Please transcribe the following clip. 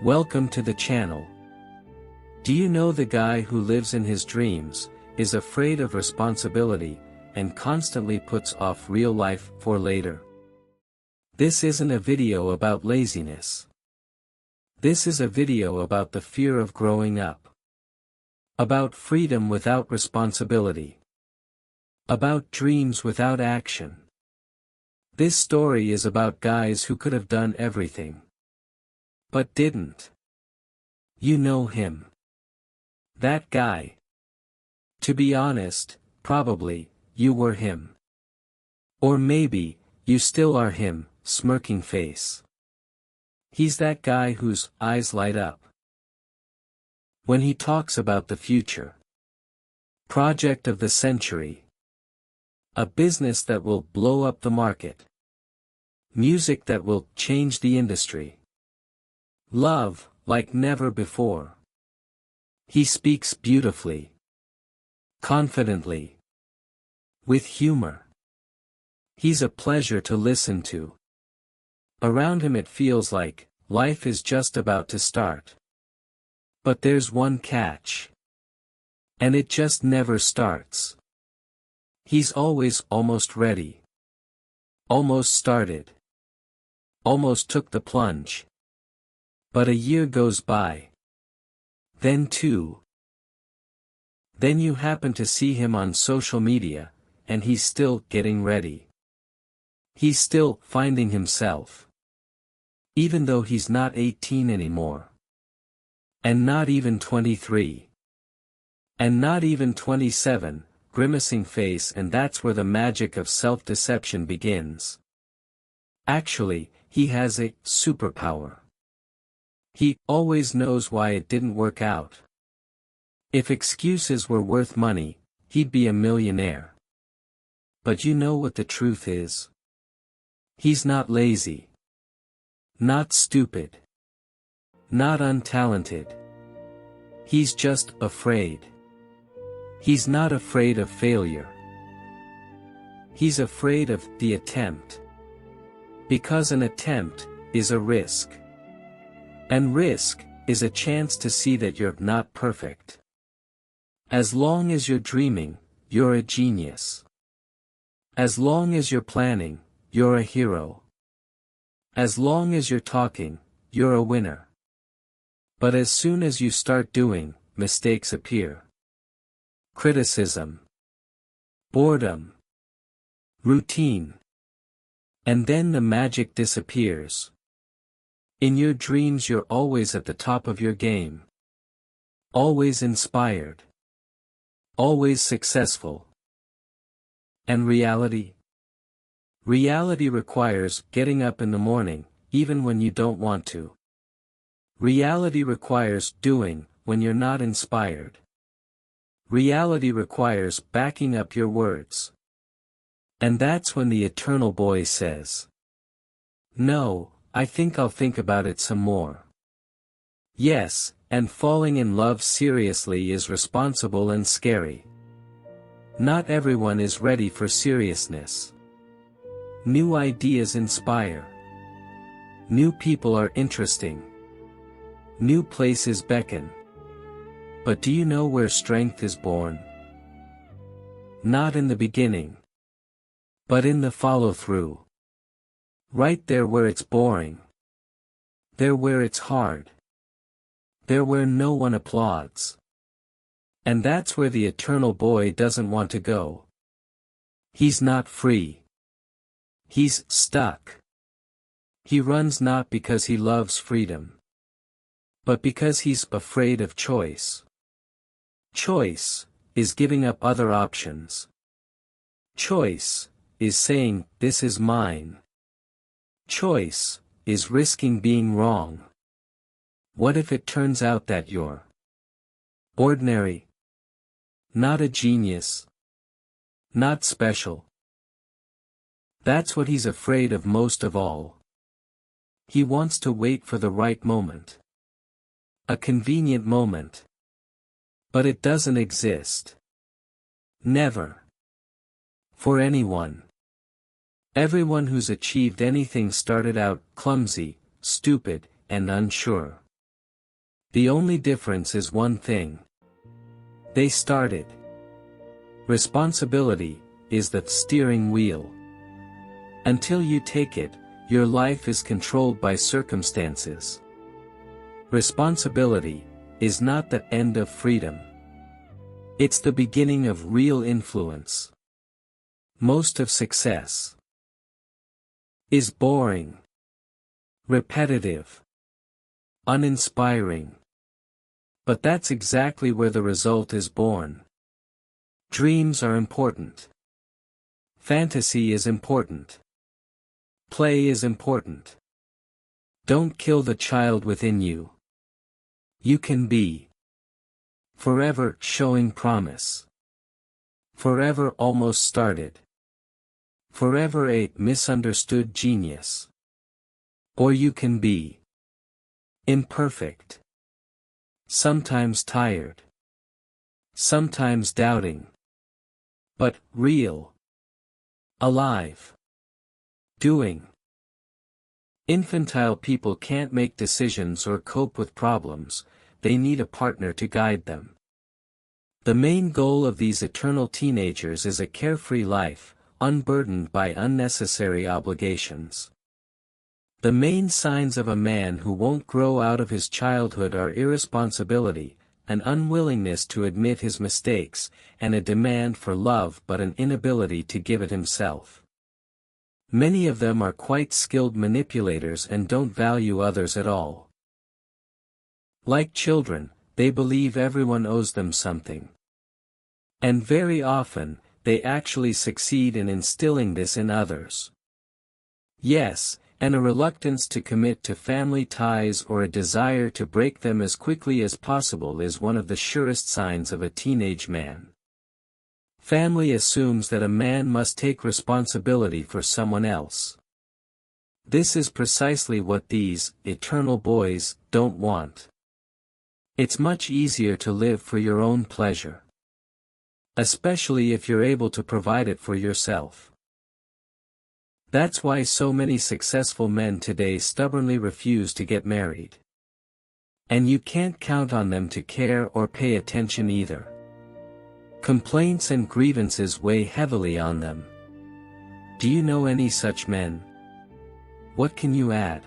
Welcome to the channel. Do you know the guy who lives in his dreams, is afraid of responsibility, and constantly puts off real life for later? This isn't a video about laziness. This is a video about the fear of growing up. About freedom without responsibility. About dreams without action. This story is about guys who could have done everything, but didn't. You know him. That guy. To be honest, probably, you were him. Or maybe, you still are him, smirking face. He's that guy whose eyes light up when he talks about the future. Project of the century. A business that will blow up the market. Music that will change the industry. Love, like never before. He speaks beautifully. Confidently. With humor. He's a pleasure to listen to. Around him it feels like, life is just about to start. But there's one catch. And it just never starts. He's always almost ready. Almost started. Almost took the plunge. But a year goes by. Then two. Then you happen to see him on social media, and he's still getting ready. He's still finding himself. Even though he's not 18 anymore. And not even 23. And not even 27, grimacing face, and that's where the magic of self-deception begins. Actually, he has a superpower. He always knows why it didn't work out. If excuses were worth money, he'd be a millionaire. But you know what the truth is? He's not lazy. Not stupid. Not untalented. He's just afraid. He's not afraid of failure. He's afraid of the attempt. Because an attempt is a risk. And risk is a chance to see that you're not perfect. As long as you're dreaming, you're a genius. As long as you're planning, you're a hero. As long as you're talking, you're a winner. But as soon as you start doing, mistakes appear. Criticism. Boredom. Routine. And then the magic disappears. In your dreams you're always at the top of your game. Always inspired. Always successful. And reality? Reality requires getting up in the morning, even when you don't want to. Reality requires doing, when you're not inspired. Reality requires backing up your words. And that's when the eternal boy says, "No, I think I'll think about it some more." Yes, and falling in love seriously is responsible and scary. Not everyone is ready for seriousness. New ideas inspire. New people are interesting. New places beckon. But do you know where strength is born? Not in the beginning. But in the follow-through. Right there where it's boring. There where it's hard. There where no one applauds. And that's where the eternal boy doesn't want to go. He's not free. He's stuck. He runs not because he loves freedom, but because he's afraid of choice. Choice is giving up other options. Choice is saying, "This is mine." Choice is risking being wrong. What if it turns out that you're ordinary? Not a genius. Not special. That's what he's afraid of most of all. He wants to wait for the right moment. A convenient moment. But it doesn't exist. Never. For anyone. Everyone who's achieved anything started out clumsy, stupid, and unsure. The only difference is one thing. They started. Responsibility is the steering wheel. Until you take it, your life is controlled by circumstances. Responsibility is not the end of freedom. It's the beginning of real influence. Most of success is boring, repetitive, uninspiring. But that's exactly where the result is born. Dreams are important. Fantasy is important. Play is important. Don't kill the child within you. You can be forever showing promise. Forever almost started. Forever a misunderstood genius. Or you can be imperfect. Sometimes tired. Sometimes doubting. But real. Alive. Doing. Infantile people can't make decisions or cope with problems, they need a partner to guide them. The main goal of these eternal teenagers is a carefree life, unburdened by unnecessary obligations. The main signs of a man who won't grow out of his childhood are irresponsibility, an unwillingness to admit his mistakes, and a demand for love but an inability to give it himself. Many of them are quite skilled manipulators and don't value others at all. Like children, they believe everyone owes them something. And very often, they actually succeed in instilling this in others. Yes, and a reluctance to commit to family ties or a desire to break them as quickly as possible is one of the surest signs of a teenage man. Family assumes that a man must take responsibility for someone else. This is precisely what these eternal boys don't want. It's much easier to live for your own pleasure. Especially if you're able to provide it for yourself. That's why so many successful men today stubbornly refuse to get married. And you can't count on them to care or pay attention either. Complaints and grievances weigh heavily on them. Do you know any such men? What can you add?